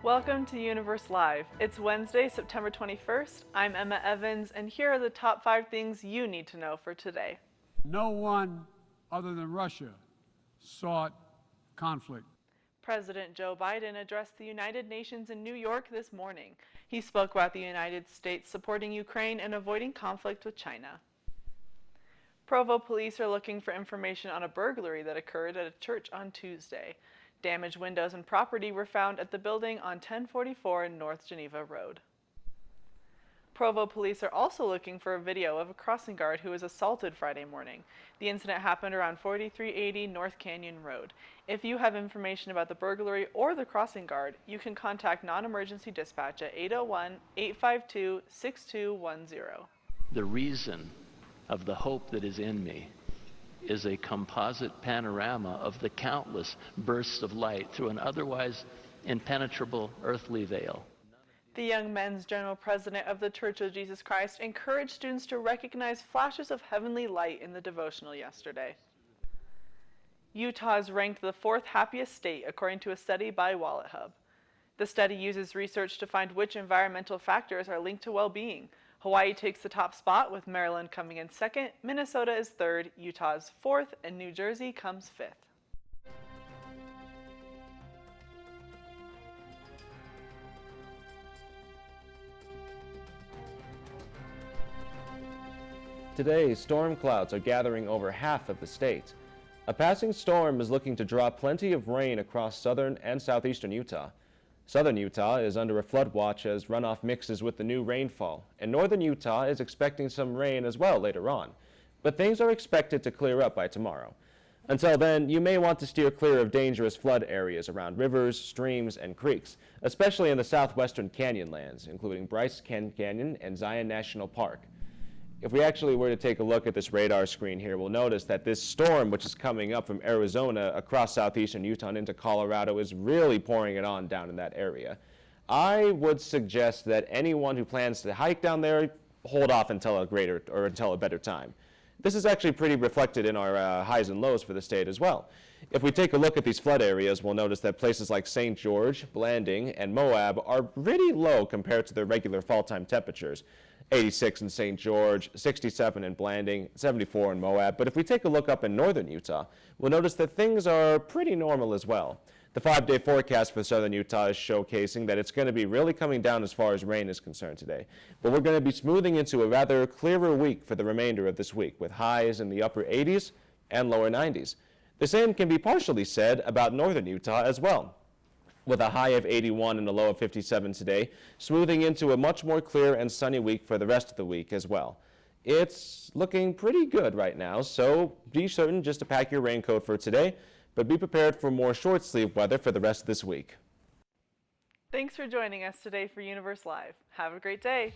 Welcome to Universe Live. It's Wednesday, September 21st. I'm Emma Evans, and here are the top 5 things you need to know for today. No one other than Russia sought conflict. President Joe Biden addressed the United Nations in New York this morning. He spoke about the United States supporting Ukraine and avoiding conflict with China. Provo police are looking for information on a burglary that occurred at a church on Tuesday. Damaged windows and property were found at the building on 1044 North Geneva Road. Provo police are also looking for a video of a crossing guard who was assaulted Friday morning. The incident happened around 4380 North Canyon Road. If you have information about the burglary or the crossing guard, you can contact non-emergency dispatch at 801-852-6210. The reason of the hope that is in me is a composite panorama of the countless bursts of light through an otherwise impenetrable earthly veil. The Young Men's General President of the Church of Jesus Christ encouraged students to recognize flashes of heavenly light in the devotional yesterday. Utah is ranked the 4th happiest state according to a study by WalletHub. The study uses research to find which environmental factors are linked to well-being. Hawaii takes the top spot, with Maryland coming in 2nd, Minnesota is 3rd, Utah is 4th, and New Jersey comes 5th. Today, storm clouds are gathering over half of the state. A passing storm is looking to drop plenty of rain across southern and southeastern Utah. Southern Utah is under a flood watch as runoff mixes with the new rainfall, and northern Utah is expecting some rain as well later on. But things are expected to clear up by tomorrow. Until then, you may want to steer clear of dangerous flood areas around rivers, streams, and creeks, especially in the southwestern canyonlands, including Bryce Canyon and Zion National Park. If we actually were to take a look at this radar screen here, we'll notice that this storm, which is coming up from Arizona across southeastern Utah and into Colorado, is really pouring it on down in that area. I would suggest that anyone who plans to hike down there, hold off until a better time. This is actually pretty reflected in our highs and lows for the state as well. If we take a look at these flood areas, we'll notice that places like St. George, Blanding, and Moab are pretty low compared to their regular fall-time temperatures. 86 in St. George, 67 in Blanding, 74 in Moab. But if we take a look up in northern Utah, we'll notice that things are pretty normal as well. The 5-day forecast for southern Utah is showcasing that it's going to be really coming down as far as rain is concerned today. But we're going to be smoothing into a rather clearer week for the remainder of this week, with highs in the upper 80s and lower 90s. The same can be partially said about northern Utah as well, with a high of 81 and a low of 57 today, smoothing into a much more clear and sunny week for the rest of the week as well. It's looking pretty good right now, so be certain just to pack your raincoat for today, but be prepared for more short sleeve weather for the rest of this week. Thanks for joining us today for Universe Live. Have a great day.